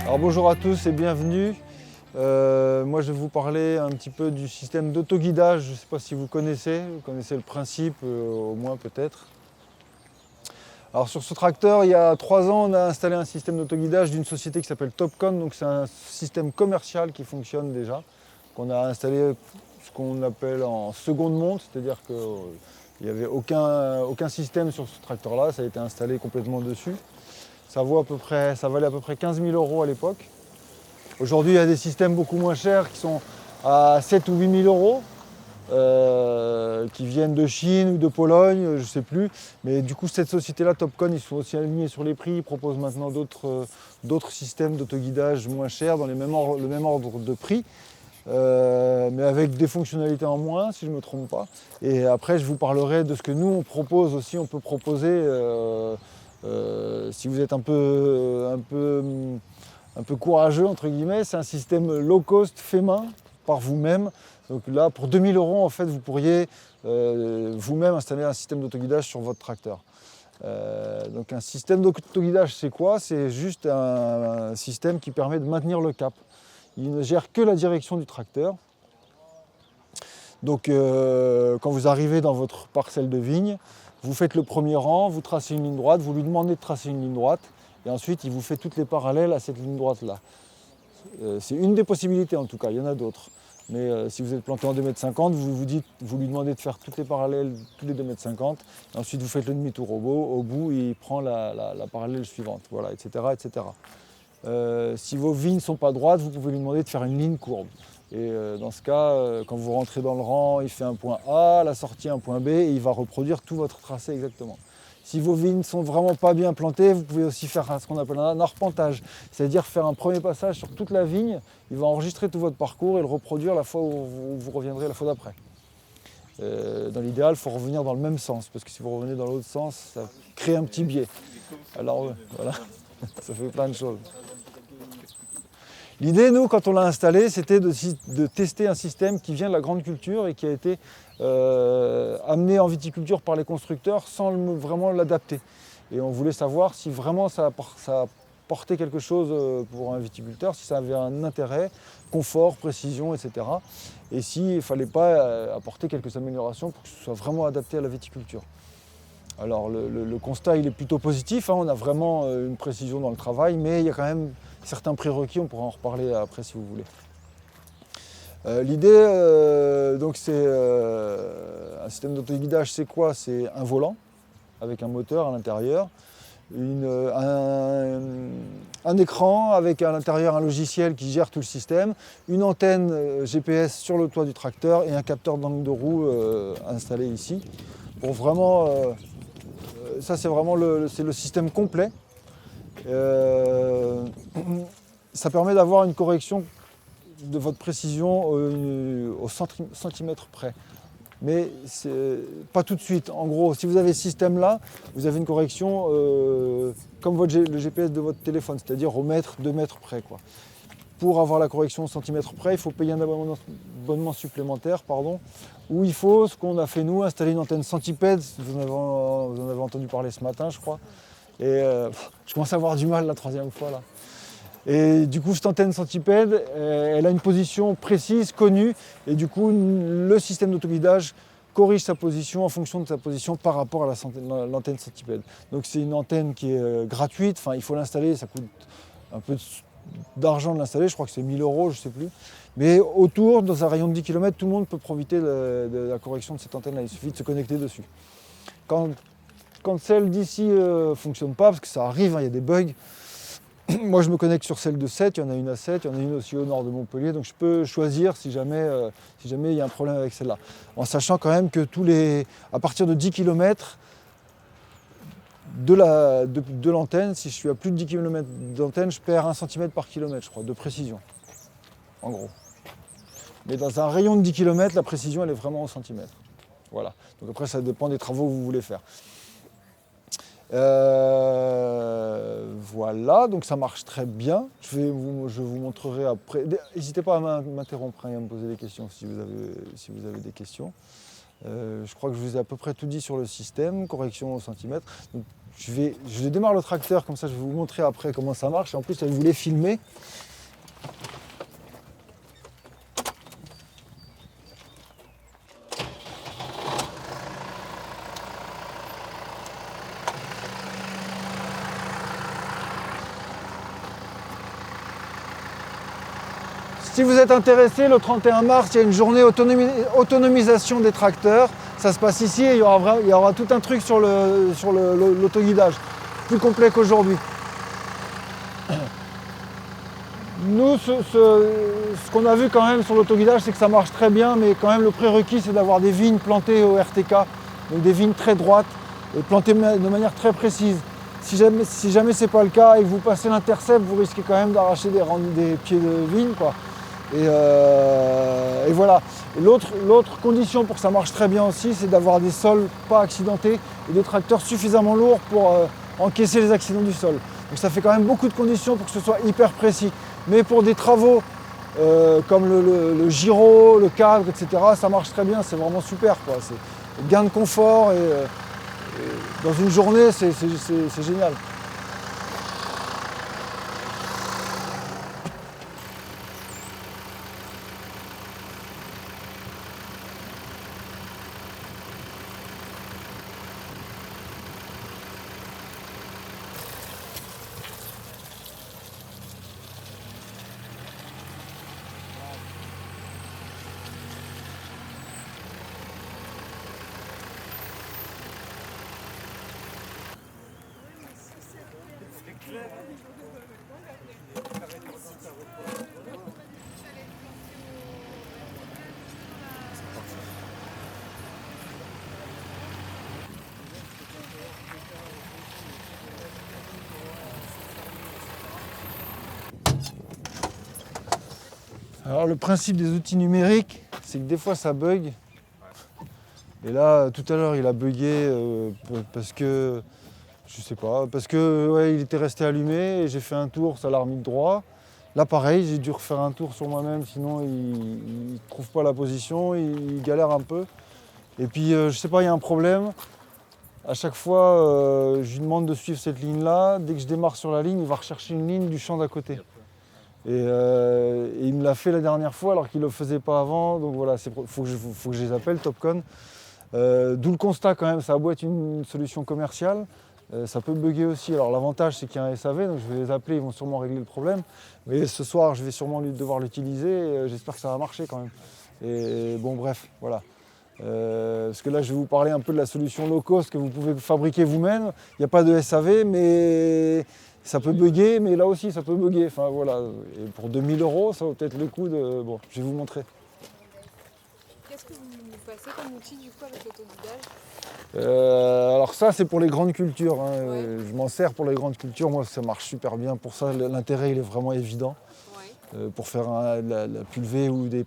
Alors bonjour à tous et bienvenue. Moi je vais vous parler un petit peu du système d'autoguidage. Je ne sais pas si vous connaissez le principe au moins peut-être. Alors sur ce tracteur, il y a 3 ans, on a installé un système d'autoguidage d'une société qui s'appelle Topcon. Donc c'est un système commercial qui fonctionne déjà. Qu'on a installé ce qu'on appelle en seconde monte, c'est-à-dire qu'il n'y avait aucun système sur ce tracteur-là, ça a été installé complètement dessus. Ça valait à peu près 15 000 € à l'époque. Aujourd'hui, il y a des systèmes beaucoup moins chers qui sont à 7 ou 8 000 €, qui viennent de Chine ou de Pologne, je ne sais plus. Mais du coup, cette société-là, Topcon, ils sont aussi alignés sur les prix. Ils proposent maintenant d'autres systèmes d'autoguidage moins chers dans le même ordre de prix, mais avec des fonctionnalités en moins, si je ne me trompe pas. Et après, je vous parlerai de ce que nous, on propose aussi. On peut proposer, si vous êtes un peu courageux, entre guillemets, c'est un système low cost fait main par vous-même. Donc là, pour 2 000 € en fait, vous pourriez vous-même installer un système d'autoguidage sur votre tracteur. Donc un système d'autoguidage, c'est quoi? C'est juste un système qui permet de maintenir le cap. Il ne gère que la direction du tracteur. Donc quand vous arrivez dans votre parcelle de vigne, vous faites le premier rang, vous tracez une ligne droite, vous lui demandez de tracer une ligne droite, et ensuite il vous fait toutes les parallèles à cette ligne droite-là. C'est une des possibilités en tout cas, il y en a d'autres. Mais si vous êtes planté en 2,50 m, vous lui demandez de faire toutes les parallèles, tous les 2,50 m, et ensuite vous faites le demi-tour au bout, et il prend la parallèle suivante, voilà, etc. etc. Si vos vignes ne sont pas droites, vous pouvez lui demander de faire une ligne courbe. Et dans ce cas, quand vous rentrez dans le rang, il fait un point A, la sortie un point B, et il va reproduire tout votre tracé exactement. Si vos vignes ne sont vraiment pas bien plantées, vous pouvez aussi faire ce qu'on appelle un arpentage, c'est-à-dire faire un premier passage sur toute la vigne. Il va enregistrer tout votre parcours et le reproduire la fois où vous reviendrez la fois d'après. Dans l'idéal, il faut revenir dans le même sens, parce que si vous revenez dans l'autre sens, ça crée un petit biais. Alors voilà, ça fait plein de choses. L'idée, nous, quand on l'a installé, c'était de tester un système qui vient de la grande culture et qui a été amené en viticulture par les constructeurs sans vraiment l'adapter. Et on voulait savoir si vraiment ça apportait quelque chose pour un viticulteur, si ça avait un intérêt, confort, précision, etc. Et s'il ne fallait pas apporter quelques améliorations pour que ce soit vraiment adapté à la viticulture. Alors le constat il est plutôt positif, hein, on a vraiment une précision dans le travail, mais il y a quand même certains prérequis, on pourra en reparler après si vous voulez. L'idée, donc c'est un système d'autoguidage, c'est quoi? C'est un volant avec un moteur à l'intérieur, un écran avec à l'intérieur un logiciel qui gère tout le système, une antenne GPS sur le toit du tracteur et un capteur d'angle de roue installé ici. Pour vraiment, ça c'est vraiment le système complet. Ça permet d'avoir une correction de votre précision au centimètre près. Mais pas tout de suite. En gros, si vous avez ce système-là, vous avez une correction comme le GPS de votre téléphone, c'est-à-dire au mètre, 2 mètres près, quoi. Pour avoir la correction au centimètre près, il faut payer un abonnement supplémentaire, où il faut, ce qu'on a fait nous, installer une antenne centipède. Vous en avez entendu parler ce matin, je crois. Et je commence à avoir du mal la 3e fois là. Et du coup, cette antenne centipède, elle a une position précise, connue, et du coup, le système d'autoguidage corrige sa position en fonction de sa position par rapport à l'antenne centipède. Donc c'est une antenne qui est gratuite, enfin il faut l'installer, ça coûte un peu d'argent de l'installer, je crois que c'est 1 000 €, je ne sais plus. Mais autour, dans un rayon de 10 km, tout le monde peut profiter de la correction de cette antenne-là, il suffit de se connecter dessus. Quand celle d'ici ne fonctionne pas, parce que ça arrive, hein, il y a des bugs, moi je me connecte sur celle de 7, il y en a une à 7, il y en a une aussi au nord de Montpellier, donc je peux choisir si jamais il y a un problème avec celle-là. En sachant quand même que à partir de 10 km de l'antenne, si je suis à plus de 10 km d'antenne, je perds 1 cm par kilomètre, je crois, de précision, en gros. Mais dans un rayon de 10 km, la précision elle est vraiment au centimètre. Voilà. Donc après ça dépend des travaux que vous voulez faire. Voilà, donc ça marche très bien. Je vous montrerai après. N'hésitez pas à m'interrompre et à me poser des questions si vous avez des questions. Je crois que je vous ai à peu près tout dit sur le système, correction au centimètre. Donc, je démarre le tracteur, comme ça je vais vous montrer après comment ça marche. Et en plus, je voulais filmer. Si vous êtes intéressé, le 31 mars, il y a une journée autonomisation des tracteurs. Ça se passe ici et il y aura tout un truc sur l'autoguidage, plus complet qu'aujourd'hui. Nous, ce qu'on a vu quand même sur l'autoguidage, c'est que ça marche très bien, mais quand même le prérequis, c'est d'avoir des vignes plantées au RTK, donc des vignes très droites et plantées de manière très précise. Si jamais ce n'est pas le cas et que vous passez l'intercept, vous risquez quand même d'arracher des pieds de vigne, quoi. Et voilà. L'autre condition pour que ça marche très bien aussi, c'est d'avoir des sols pas accidentés et des tracteurs suffisamment lourds pour encaisser les accidents du sol. Donc ça fait quand même beaucoup de conditions pour que ce soit hyper précis. Mais pour des travaux comme le gyro, le cadre, etc., ça marche très bien, c'est vraiment super, quoi. C'est gain de confort et dans une journée, c'est génial. Alors le principe des outils numériques, c'est que des fois ça bug. Et là, tout à l'heure, il a bugué parce que, je sais pas, parce que ouais, il était resté allumé et j'ai fait un tour, ça l'a remis de droit. Là pareil, j'ai dû refaire un tour sur moi-même, sinon il ne trouve pas la position, il galère un peu. Et puis je sais pas, il y a un problème. À chaque fois, je lui demande de suivre cette ligne-là. Dès que je démarre sur la ligne, il va rechercher une ligne du champ d'à côté. Et il me l'a fait la dernière fois alors qu'il ne le faisait pas avant. Donc voilà, faut que je les appelle, Topcon. D'où le constat quand même, ça a beau être une solution commerciale, ça peut bugger aussi. Alors l'avantage c'est qu'il y a un SAV, donc je vais les appeler, ils vont sûrement régler le problème. Mais ce soir je vais sûrement devoir l'utiliser, j'espère que ça va marcher quand même. Et bon bref, voilà. Parce que là je vais vous parler un peu de la solution low cost que vous pouvez fabriquer vous-même. Il n'y a pas de SAV, mais ça peut bugger, mais là aussi ça peut bugger. Enfin voilà. Et pour 2000 €, ça vaut peut-être le coup de. Bon, je vais vous montrer. Qu'est-ce que vous passez comme outil du coup avec l'autoguidage ? Alors ça c'est pour les grandes cultures, hein. Ouais. Je m'en sers pour les grandes cultures, moi ça marche super bien pour ça, l'intérêt il est vraiment évident. Ouais. Pour faire la pulvée ou de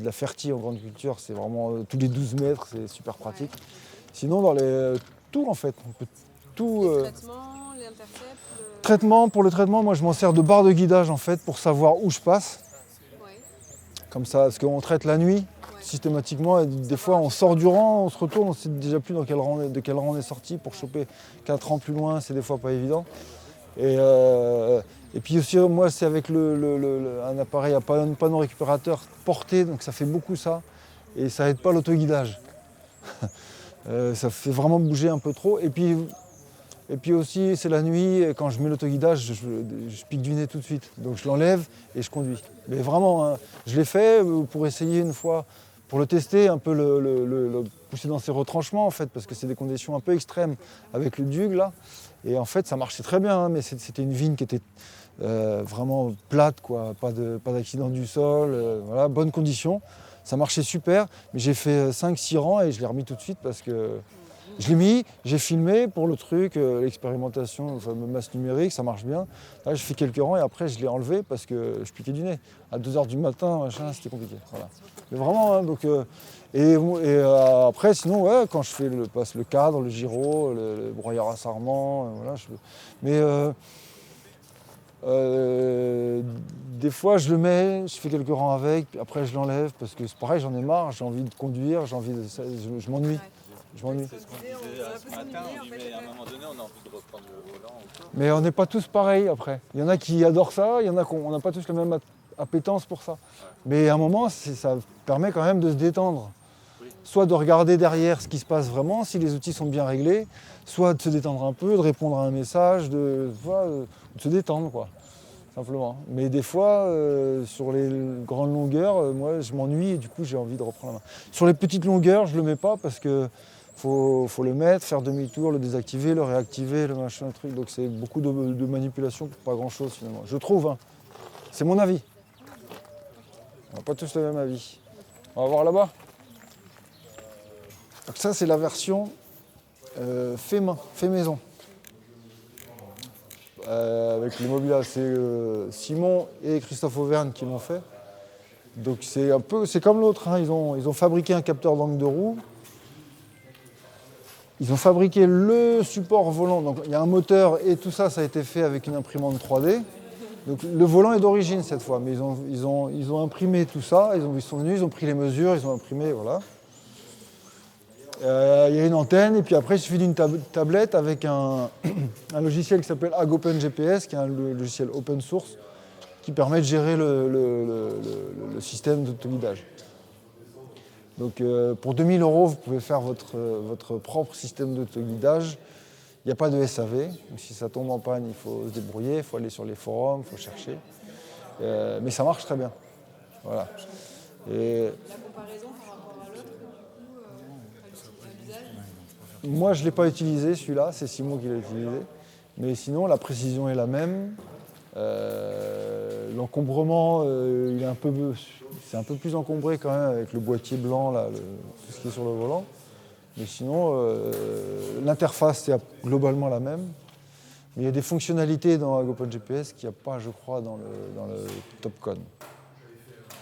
la fertie en grande culture, c'est vraiment tous les 12 mètres, c'est super pratique. Ouais. Sinon dans tout en fait, on peut tout... Les traitements, les intercepts, Traitement, pour le traitement, moi je m'en sers de barre de guidage en fait pour savoir où je passe. Ouais. Comme ça, parce qu'on traite la nuit Ouais. systématiquement, et des fois on sort du rang, on se retourne, on ne sait déjà plus de quel rang on est sorti. Pour choper 4 rangs plus loin, c'est des fois pas évident. Et puis aussi, moi c'est avec un appareil à panneau récupérateur porté, donc ça fait beaucoup ça, et ça aide pas l'autoguidage. Ça fait vraiment bouger un peu trop. Et puis aussi, c'est la nuit, et quand je mets l'autoguidage, je pique du nez tout de suite. Donc je l'enlève et je conduis. Mais vraiment, hein, je l'ai fait pour essayer une fois, pour le tester, un peu le pousser dans ses retranchements en fait, parce que c'est des conditions un peu extrêmes avec le dug là. Et en fait, ça marchait très bien, hein, mais c'était une vigne qui était vraiment plate, quoi, pas d'accident du sol, voilà, bonnes conditions. Ça marchait super, mais j'ai fait 5-6 rangs et je l'ai remis tout de suite parce que je l'ai mis, j'ai filmé pour le truc, l'expérimentation, le fameux masse numérique, ça marche bien. Là, j'ai fait quelques rangs et après, je l'ai enlevé parce que je piquais du nez. À 2 h du matin, machin, c'était compliqué. Voilà. Mais vraiment, hein, donc, après, sinon, ouais, quand je fais passe le cadre, le gyro, le broyeur à sarment, voilà. Mais des fois, je le mets, je fais quelques rangs avec, après je l'enlève parce que c'est pareil, j'en ai marre, j'ai envie de conduire, je m'ennuie. Ouais. je m'ennuie. C'est ce qu'on disait ce matin, on dit, mais à un moment donné, on a envie de reprendre le volant. Mais on n'est pas tous pareils après. Il y en a qui adorent ça, il y en a qu'on n'a pas tous la même appétence pour ça. Mais à un moment, ça permet quand même de se détendre. Soit de regarder derrière ce qui se passe vraiment, si les outils sont bien réglés, soit de se détendre un peu, de répondre à un message, de se détendre, quoi, simplement. Mais des fois, sur les grandes longueurs, moi, je m'ennuie et du coup, j'ai envie de reprendre la main. Sur les petites longueurs, je ne le mets pas parce que faut le mettre, faire demi-tour, le désactiver, le réactiver, le machin, le truc. Donc c'est beaucoup de manipulation pour pas grand-chose, finalement. Je trouve, hein. C'est mon avis. On n'a pas tous le même avis. On va voir là-bas. Donc ça, c'est la version fait maison. Avec les mobilages, c'est Simon et Christophe Auvergne qui l'ont fait. Donc c'est comme l'autre, hein. Ils ont fabriqué un capteur d'angle de roue. Ils ont fabriqué le support volant. Donc il y a un moteur et tout ça, ça a été fait avec une imprimante 3D. Donc le volant est d'origine cette fois, mais ils ont imprimé tout ça. Ils sont venus, ils ont pris les mesures, ils ont imprimé, voilà. Il y a une antenne et puis après il suffit d'une tablette avec un logiciel qui s'appelle AgOpen GPS, qui est un logiciel open source qui permet de gérer le système d'autoguidage. Donc pour 2 000 €, vous pouvez faire votre propre système d'autoguidage. Il n'y a pas de SAV, donc si ça tombe en panne, il faut se débrouiller, il faut aller sur les forums, il faut chercher. Mais ça marche très bien. Voilà. Et La comparaison par rapport à l'autre, du coup, à l'usage. moi, je ne l'ai pas utilisé, celui-là, c'est Simon qui l'a utilisé. Mais sinon, la précision est la même. L'encombrement, c'est un peu plus encombré quand même avec le boîtier blanc, là, tout ce qui est sur le volant. Mais sinon, l'interface est globalement la même. Mais il y a des fonctionnalités dans AgOpen GPS qu'il n'y a pas, je crois, dans le Topcon.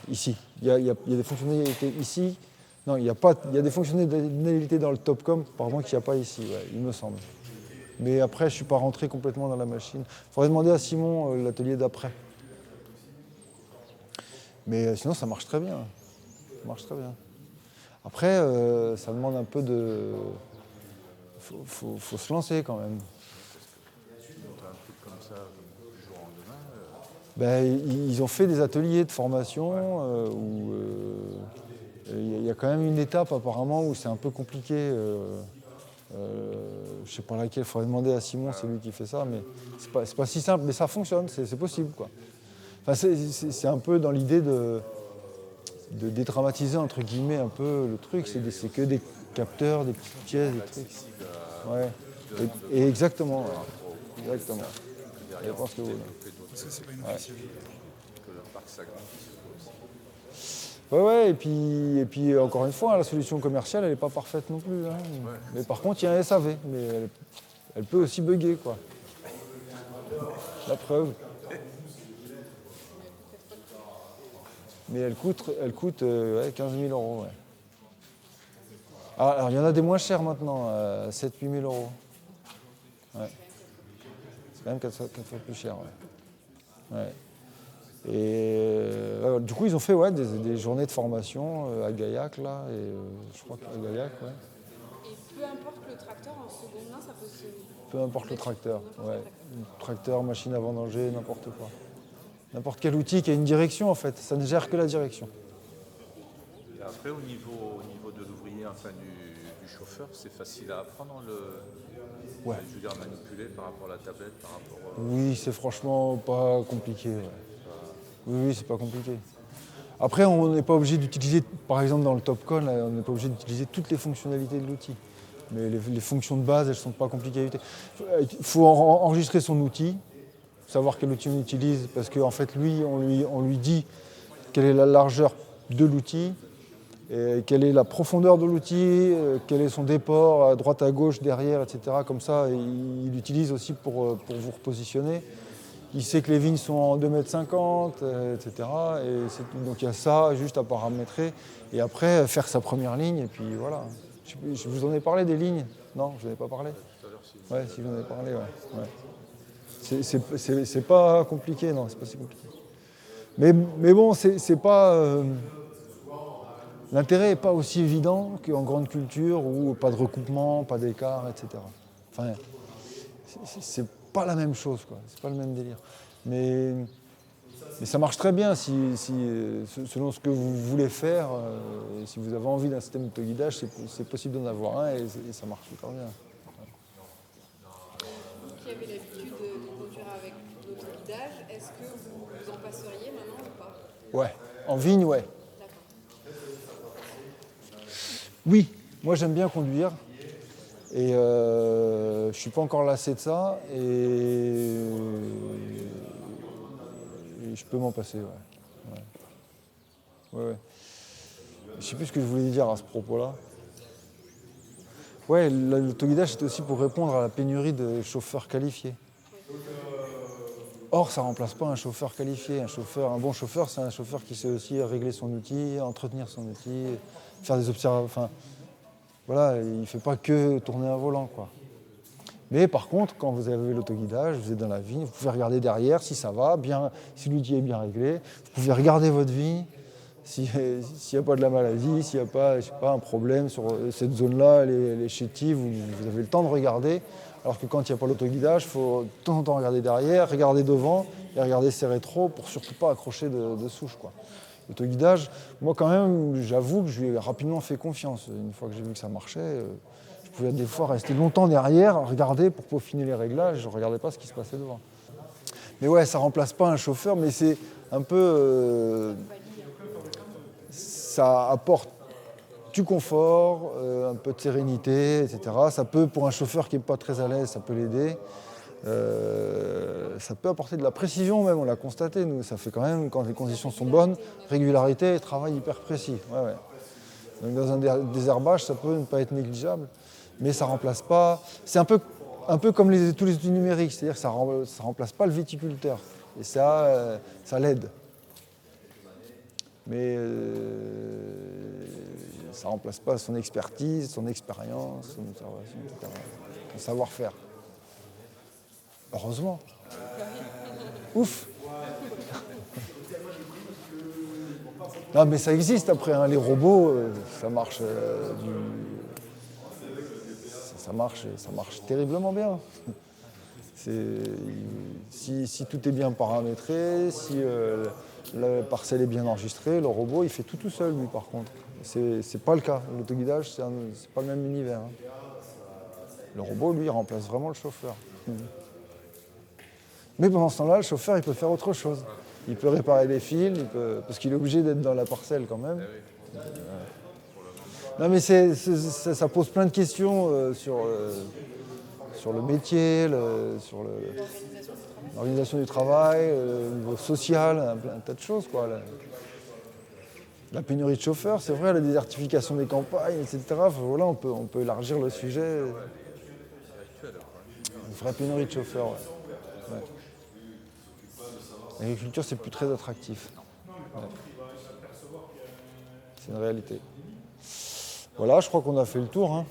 Ici. Il y a des fonctionnalités ici. Non, il y a des fonctionnalités dans le Topcon, pardon, qu'il n'y a pas ici, ouais, il me semble. Mais après, je ne suis pas rentré complètement dans la machine. Il faudrait demander à Simon l'atelier d'après. Mais sinon, ça marche très bien. Ça marche très bien. Après, ça demande un peu de... faut se lancer quand même. Un truc comme ça, du jour au lendemain. Ils ont fait des ateliers de formation où il y a quand même une étape apparemment où c'est un peu compliqué. Je ne sais pas laquelle, il faudrait demander à Simon, c'est lui qui fait ça, mais c'est pas si simple, mais ça fonctionne, c'est possible, quoi. Enfin, c'est un peu dans l'idée de dédramatiser entre guillemets un peu le truc, c'est que des capteurs, des petites pièces, des trucs. Ouais. Et exactement, ouais. Exactement. Je pense que oui. C'est pas une officielle. Que le parc s'agrandisse aussi. Ouais, et puis encore une fois, la solution commerciale, elle n'est pas parfaite non plus, hein. Mais par contre, il y a un SAV, mais elle peut aussi bugger, quoi. La preuve. Mais elle coûte 15 000 €. Ouais. Alors, il y en a des moins chers maintenant, 7 000 à 8 000 €. Ouais. C'est quand même 4 fois plus cher. Ouais. Ouais. Et du coup, ils ont fait des journées de formation à Gaillac, là, et je crois qu'à Gaillac, ouais. Et peu importe le tracteur, en seconde main, ça peut se... Peu importe le tracteur, ouais. Tracteur, machine à vendanger, n'importe quoi. N'importe quel outil qui a une direction, en fait. Ça ne gère que la direction. Et après, au niveau de l'ouvrier, enfin du chauffeur, c'est facile à apprendre Ouais. je veux dire, à manipuler par rapport à la tablette, par rapport Oui, c'est franchement pas compliqué. Ouais. Oui, c'est pas compliqué. Après, on n'est pas obligé d'utiliser, par exemple dans le Topcon, là, on n'est pas obligé d'utiliser toutes les fonctionnalités de l'outil. Mais les fonctions de base, elles ne sont pas compliquées à utiliser. Il faut enregistrer son outil, savoir quel outil on utilise, parce qu'en fait, on lui dit quelle est la largeur de l'outil, et quelle est la profondeur de l'outil, quel est son déport à droite, à gauche, derrière, etc. Comme ça, il l'utilise aussi pour vous repositionner. Il sait que les vignes sont en 2,50 m, etc. Et donc il y a ça juste à paramétrer. Et après, faire sa première ligne, et puis voilà. Je vous en ai parlé des lignes? Non, je n'en ai pas parlé? Ouais, si j'en ai parlé, ouais. C'est pas compliqué, non, c'est pas si compliqué. Mais bon, c'est pas... l'intérêt n'est pas aussi évident qu'en grande culture où pas de recoupement, pas d'écart, etc. Enfin, c'est pas la même chose, quoi. C'est pas le même délire. Mais ça marche très bien selon ce que vous voulez faire. Si vous avez envie d'un système d'autoguidage, c'est possible d'en avoir un et ça marche super bien. Vous qui avez l'habitude de conduire avec l'autoguidage, est-ce que vous en passeriez maintenant ou pas? Ouais, en vigne, ouais. D'accord. Oui, moi j'aime bien conduire et je suis pas encore lassé de ça et je peux m'en passer, ouais. Ouais. Je sais plus ce que je voulais dire à ce propos-là. Ouais, l'autoguidage c'est aussi pour répondre à la pénurie de chauffeurs qualifiés. Or, ça ne remplace pas un chauffeur qualifié. Un bon chauffeur, c'est un chauffeur qui sait aussi régler son outil, entretenir son outil, faire des observations. Enfin, voilà, il ne fait pas que tourner un volant, quoi. Mais par contre, quand vous avez l'autoguidage, vous êtes dans la vigne, vous pouvez regarder derrière si ça va, si l'outil est bien réglé. Vous pouvez regarder votre vie, s'il n'y a pas de la maladie, s'il n'y a pas, je sais pas, un problème sur cette zone-là, elle est chétive, vous avez le temps de regarder. Alors que quand il n'y a pas l'autoguidage, il faut de temps en temps regarder derrière, regarder devant et regarder ses rétros pour surtout pas accrocher de souche, quoi. L'autoguidage, moi quand même, j'avoue que je lui ai rapidement fait confiance. Une fois que j'ai vu que ça marchait, je pouvais des fois rester longtemps derrière, regarder pour peaufiner les réglages, je ne regardais pas ce qui se passait devant. Mais ouais, ça ne remplace pas un chauffeur, mais c'est un peu... ça apporte du confort, un peu de sérénité, etc. Ça peut, pour un chauffeur qui n'est pas très à l'aise, ça peut l'aider. Ça peut apporter de la précision même, on l'a constaté, nous. Ça fait quand même, quand les conditions sont bonnes, régularité et travail hyper précis. Ouais. Donc dans un désherbage, ça peut ne pas être négligeable, mais ça ne remplace pas... C'est un peu comme tous les outils numériques, c'est-à-dire que ça ne remplace pas le viticulteur. Et ça l'aide. Mais ça ne remplace pas son expertise, son expérience, son observation, etc. Son savoir-faire. Heureusement. Ouf. Non, mais ça existe après, hein. Les robots, ça marche, ça marche terriblement bien. Si tout est bien paramétré, si la parcelle est bien enregistrée, le robot il fait tout seul lui par contre. C'est pas le cas. L'autoguidage, c'est pas le même univers, hein. Le robot lui il remplace vraiment le chauffeur. Mais pendant ce temps-là, le chauffeur il peut faire autre chose. Il peut réparer les fils, parce qu'il est obligé d'être dans la parcelle quand même. Non mais ça pose plein de questions sur le métier, sur l'organisation du travail, le niveau social, un tas de choses, quoi. La pénurie de chauffeurs, c'est vrai, la désertification des campagnes, etc. Enfin, voilà, on peut élargir le sujet. Une vraie pénurie de chauffeurs, ouais. L'agriculture, c'est plus très attractif. Ouais. C'est une réalité. Voilà, je crois qu'on a fait le tour, hein.